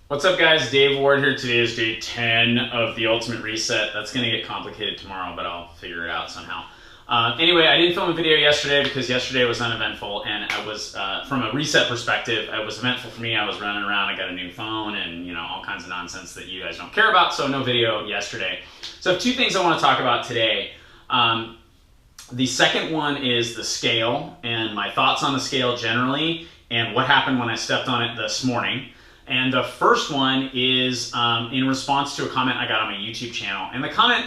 What's up, guys? Dave Ward here. Today is day 10 of the Ultimate Reset. That's going to get complicated tomorrow, but I'll figure it out somehow. Anyway, I didn't film a video yesterday because yesterday was uneventful, and I was, from a reset perspective, it was eventful for me. I was running around, I got a new phone, and all kinds of nonsense that you guys don't care about, so no video yesterday. So I have two things I want to talk about today. The second one is the scale, and my thoughts on the scale generally, and what happened when I stepped on it this morning. And the first one is in response to a comment I got on my YouTube channel. And the comment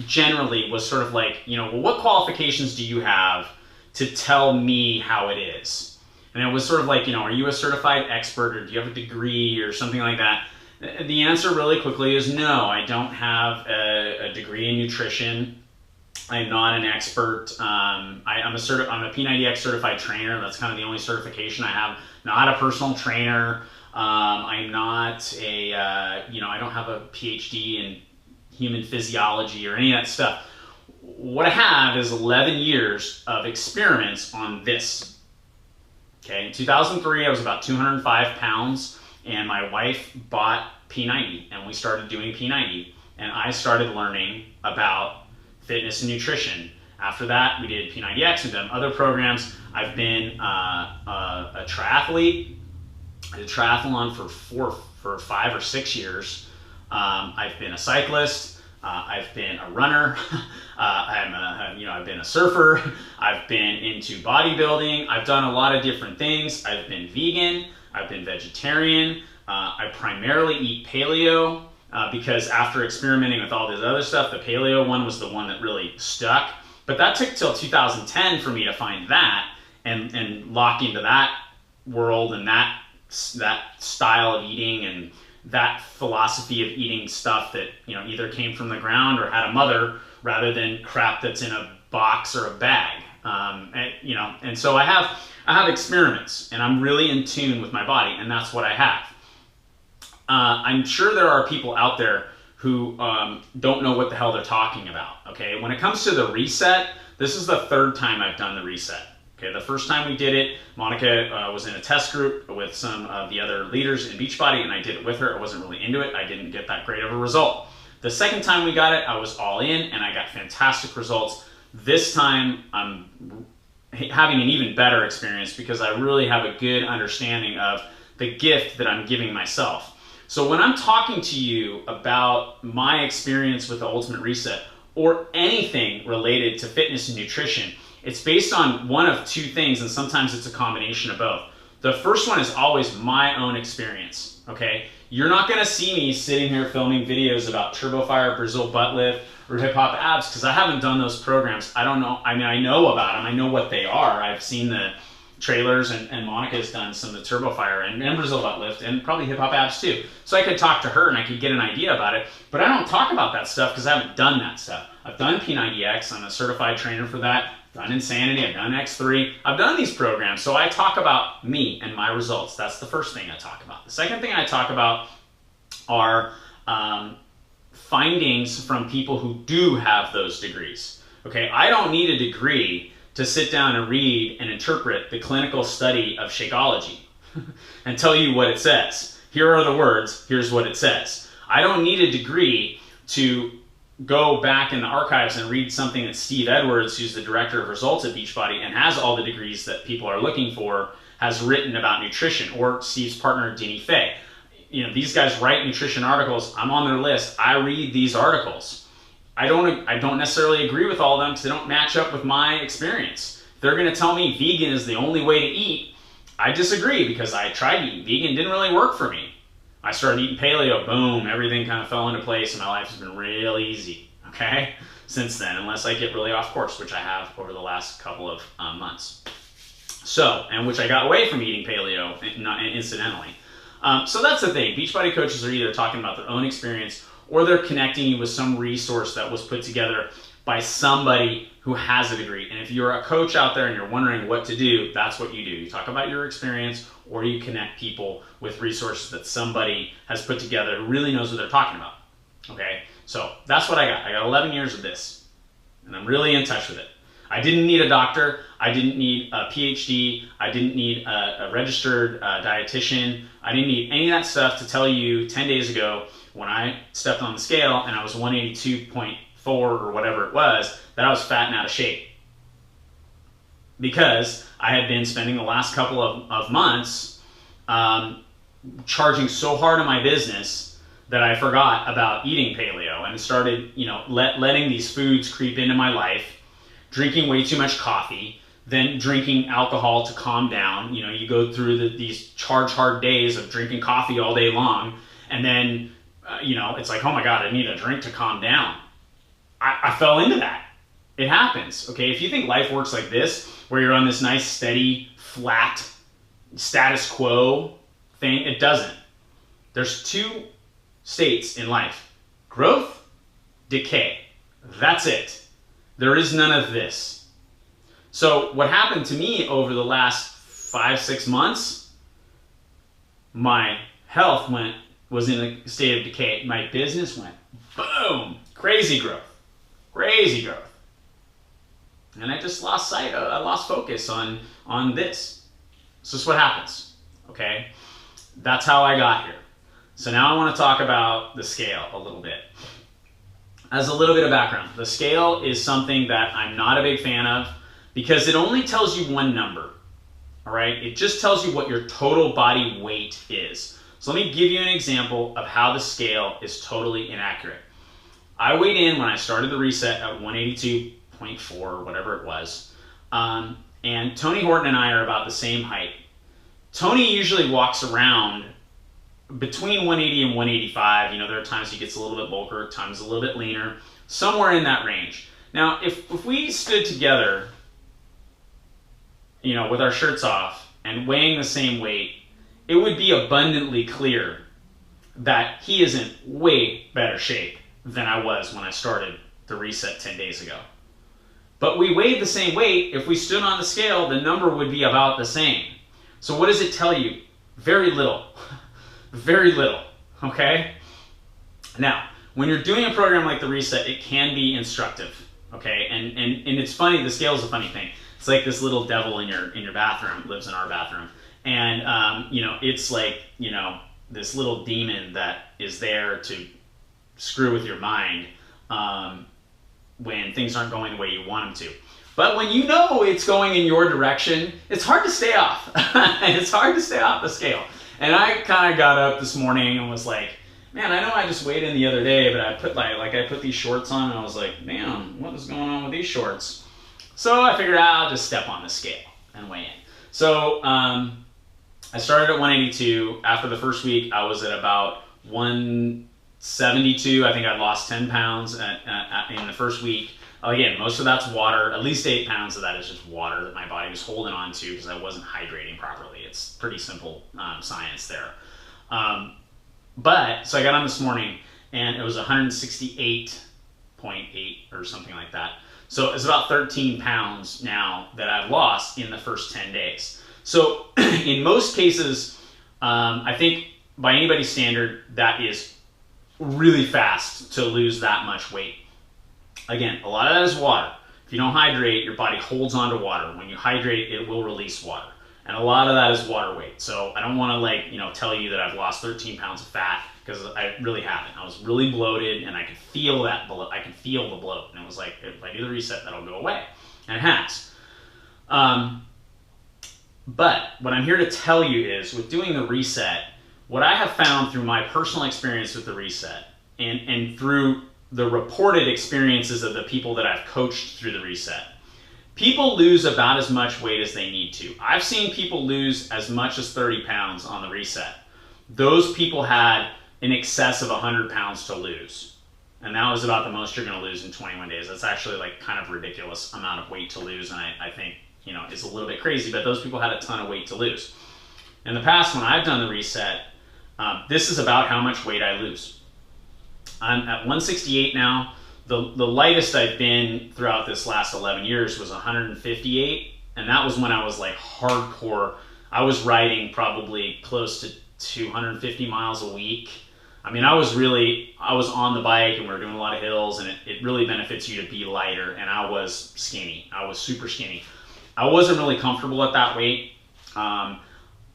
generally was sort of like, well, what qualifications do you have to tell me how it is? And it was sort of like, are you a certified expert, or do you have a degree or something like that? The answer really quickly is no, I don't have a degree in nutrition. I'm not an expert. I'm a P90X certified trainer. That's kind of the only certification I have. Not a personal trainer. I'm not a, I don't have a PhD in human physiology or any of that stuff. What I have is 11 years of experiments on this. Okay, in 2003, I was about 205 pounds, and my wife bought P90, and we started doing P90, and I started learning about fitness and nutrition. After that, we did P90X, we've done other programs. I've been a triathlete. I did triathlon for 5 or 6 years. I've been a cyclist. I've been a runner. I've been a surfer. I've been into bodybuilding. I've done a lot of different things. I've been vegan. I've been vegetarian. I primarily eat paleo. Because after experimenting with all this other stuff, the paleo one was the one that really stuck. But that took till 2010 for me to find that and lock into that world and that style of eating and that philosophy of eating stuff that either came from the ground or had a mother, rather than crap that's in a box or a bag. And so I have experiments, and I'm really in tune with my body, and that's what I have. I'm sure there are people out there who don't know what the hell they're talking about, okay? When it comes to the reset, this is the third time I've done the reset, okay? The first time we did it, Monica was in a test group with some of the other leaders in Beachbody, and I did it with her. I wasn't really into it. I didn't get that great of a result. The second time we got it, I was all in, and I got fantastic results. This time, I'm having an even better experience because I really have a good understanding of the gift that I'm giving myself. So when I'm talking to you about my experience with the Ultimate Reset or anything related to fitness and nutrition, it's based on one of two things, and sometimes it's a combination of both. The first one is always my own experience, okay? You're not gonna see me sitting here filming videos about TurboFire, Brazil butt lift, or hip hop abs, because I haven't done those programs. I don't know, I know about them, I know what they are. I've seen the trailers, and Monica's done some of the TurboFire and Brazil butt lift, and probably hip hop abs too. So I could talk to her and I could get an idea about it, but I don't talk about that stuff because I haven't done that stuff. I've done P90X, I'm a certified trainer for that. I've done Insanity, I've done X3, I've done these programs, so I talk about me and my results. That's the first thing I talk about. The second thing I talk about are findings from people who do have those degrees. Okay, I don't need a degree to sit down and read and interpret the clinical study of Shakeology and tell you what it says. Here are the words, here's what it says. I don't need a degree to go back in the archives and read something that Steve Edwards, who's the director of results at Beachbody and has all the degrees that people are looking for, has written about nutrition, or Steve's partner, Denny Fay. These guys write nutrition articles. I'm on their list. I read these articles. I don't necessarily agree with all of them because they don't match up with my experience. If they're going to tell me vegan is the only way to eat, I disagree because I tried eating vegan, didn't really work for me. I started eating paleo, boom, everything kind of fell into place, and my life has been real easy, okay, since then, unless I get really off course, which I have over the last couple of months. So, and which I got away from eating paleo, incidentally. So that's the thing. Beachbody coaches are either talking about their own experience, or they're connecting you with some resource that was put together by somebody who has a degree. And if you're a coach out there and you're wondering what to do, that's what you do. You talk about your experience, or you connect people with resources that somebody has put together who really knows what they're talking about. Okay, so that's what I got. I got 11 years of this, and I'm really in touch with it. I didn't need a doctor. I didn't need a PhD. I didn't need a registered dietitian. I didn't need any of that stuff to tell you 10 days ago when I stepped on the scale and I was 182.4 or whatever it was, that I was fat and out of shape. Because I had been spending the last couple of months charging so hard on my business that I forgot about eating paleo and started, letting these foods creep into my life, drinking way too much coffee, then drinking alcohol to calm down. You go through these charge hard days of drinking coffee all day long, and then, it's like, oh my God, I need a drink to calm down. I fell into that. It happens, okay? If you think life works like this, where you're on this nice, steady, flat, status quo thing, it doesn't. There's two states in life: growth, decay. That's it. There is none of this. So what happened to me over the last 5-6 months, my health was in a state of decay. My business went boom, crazy growth. And I just lost sight, I lost focus on this. So this is what happens, okay? That's how I got here. So now I want to talk about the scale a little bit. As a little bit of background, the scale is something that I'm not a big fan of because it only tells you one number, all right? It just tells you what your total body weight is. So let me give you an example of how the scale is totally inaccurate. I weighed in when I started the reset at 182.4 or whatever it was. And Tony Horton and I are about the same height. Tony usually walks around between 180 and 185. There are times he gets a little bit bulkier, times a little bit leaner, somewhere in that range. Now, if we stood together, with our shirts off and weighing the same weight, it would be abundantly clear that he is in way better shape than I was when I started the reset 10 days ago. But we weighed the same weight. If we stood on the scale, the number would be about the same. So what does it tell you? Very little. Very little, okay? Now, when you're doing a program like the reset, it can be instructive, okay? And it's funny, the scale is a funny thing. It's like this little devil in your bathroom, lives in our bathroom. And, it's like, this little demon that is there to screw with your mind when things aren't going the way you want them to. But when it's going in your direction, it's hard to stay off. It's hard to stay off the scale. And I kind of got up this morning and was like, man, I know I just weighed in the other day, but I put these shorts on and I was like, man, what is going on with these shorts? So I figured I'll just step on the scale and weigh in. So I started at 182. After the first week, I was at about 172. I think I lost 10 pounds in the first week. Again, most of that's water. At least 8 pounds of that is just water that my body was holding on to because I wasn't hydrating properly. It's pretty simple science there. So I got on this morning and it was 168.8 or something like that. So it's about 13 pounds now that I've lost in the first 10 days. So in most cases, I think by anybody's standard, that is really fast to lose that much weight. Again, a lot of that is water. If you don't hydrate, your body holds on to water. When you hydrate, it will release water. And a lot of that is water weight. So I don't want to tell you that I've lost 13 pounds of fat because I really haven't. I was really bloated and I could feel that bloat. I could feel the bloat. And it was like, if I do the reset, that'll go away. And it has. But what I'm here to tell you is with doing the reset, what I have found through my personal experience with the reset and through the reported experiences of the people that I've coached through the reset, people lose about as much weight as they need to. I've seen people lose as much as 30 pounds on the reset. Those people had in excess of 100 pounds to lose. And that was about the most you're gonna lose in 21 days. That's actually like kind of ridiculous amount of weight to lose. And I think, it's a little bit crazy, but those people had a ton of weight to lose. In the past, when I've done the reset, this is about how much weight I lose. I'm at 168 now. The lightest I've been throughout this last 11 years was 158. And that was when I was like hardcore. I was riding probably close to 250 miles a week. I mean, I was on the bike and we were doing a lot of hills, and it really benefits you to be lighter. And I was skinny. I was super skinny. I wasn't really comfortable at that weight.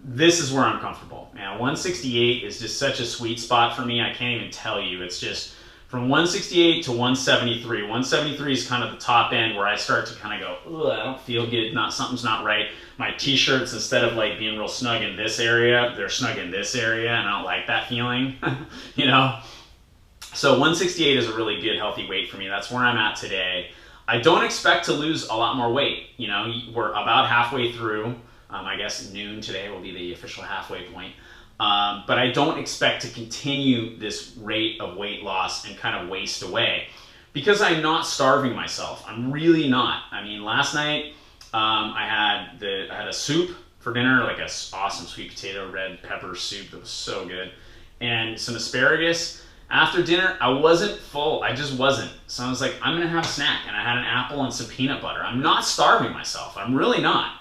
This is where I'm comfortable. Man, 168 is just such a sweet spot for me. I can't even tell you. It's just from 168 to 173. 173 is kind of the top end where I start to kind of go, ugh, I don't feel good. Something's not right. My t-shirts, instead of like being real snug in this area, they're snug in this area, and I don't like that feeling, you know? So 168 is a really good, healthy weight for me. That's where I'm at today. I don't expect to lose a lot more weight. You know, we're about halfway through. I guess noon today will be the official halfway point. But I don't expect to continue this rate of weight loss and kind of waste away because I'm not starving myself. I'm really not. I mean, last night I had a soup for dinner, like a awesome sweet potato red pepper soup that was so good, and some asparagus. After dinner, I wasn't full. I just wasn't. So I was like, I'm gonna have a snack, and I had an apple and some peanut butter. I'm not starving myself. I'm really not.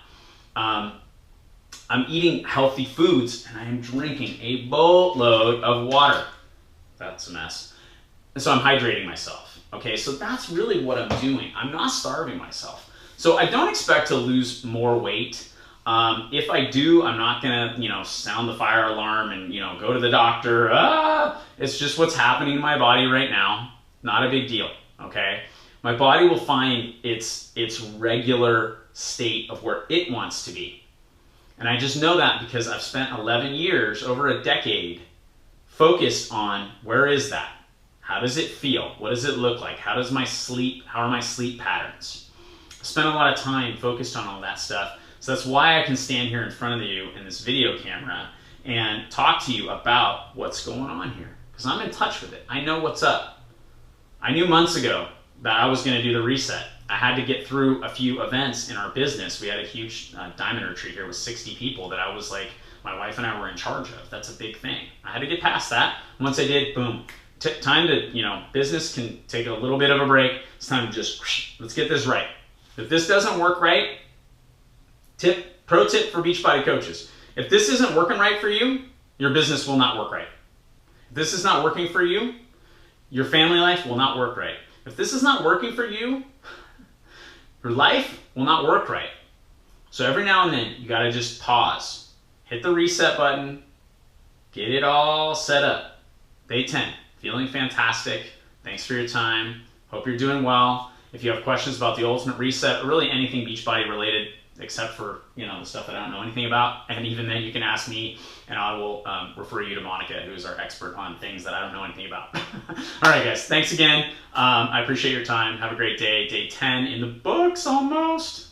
I'm eating healthy foods, and I am drinking a boatload of water. That's a mess. And so I'm hydrating myself. Okay, so that's really what I'm doing. I'm not starving myself. So I don't expect to lose more weight. If I do, I'm not gonna, sound the fire alarm and, go to the doctor. It's just what's happening in my body right now. Not a big deal, okay? My body will find its regular state of where it wants to be. And I just know that because I've spent 11 years, over a decade, focused on where is that? How does it feel? What does it look like? How are my sleep patterns? I spent a lot of time focused on all that stuff. So that's why I can stand here in front of you in this video camera and talk to you about what's going on here. Because I'm in touch with it. I know what's up. I knew months ago that I was going to do the reset. I had to get through a few events in our business. We had a huge diamond retreat here with 60 people that I was like, my wife and I were in charge of. That's a big thing. I had to get past that. Once I did, boom. Time to, business can take a little bit of a break. It's time to just, let's get this right. If this doesn't work right, pro tip for Beachbody coaches. If this isn't working right for you, your business will not work right. If this is not working for you, your family life will not work right. If this is not working for you, your life will not work right. So every now and then, you gotta just pause, hit the reset button, get it all set up. Day 10, feeling fantastic. Thanks for your time. Hope you're doing well. If you have questions about the ultimate reset, or really anything Beachbody related, except for the stuff that I don't know anything about, and even then you can ask me, and I will refer you to Monica, who is our expert on things that I don't know anything about. All right, guys, thanks again. I appreciate your time. Have a great day. Day 10 in the books almost.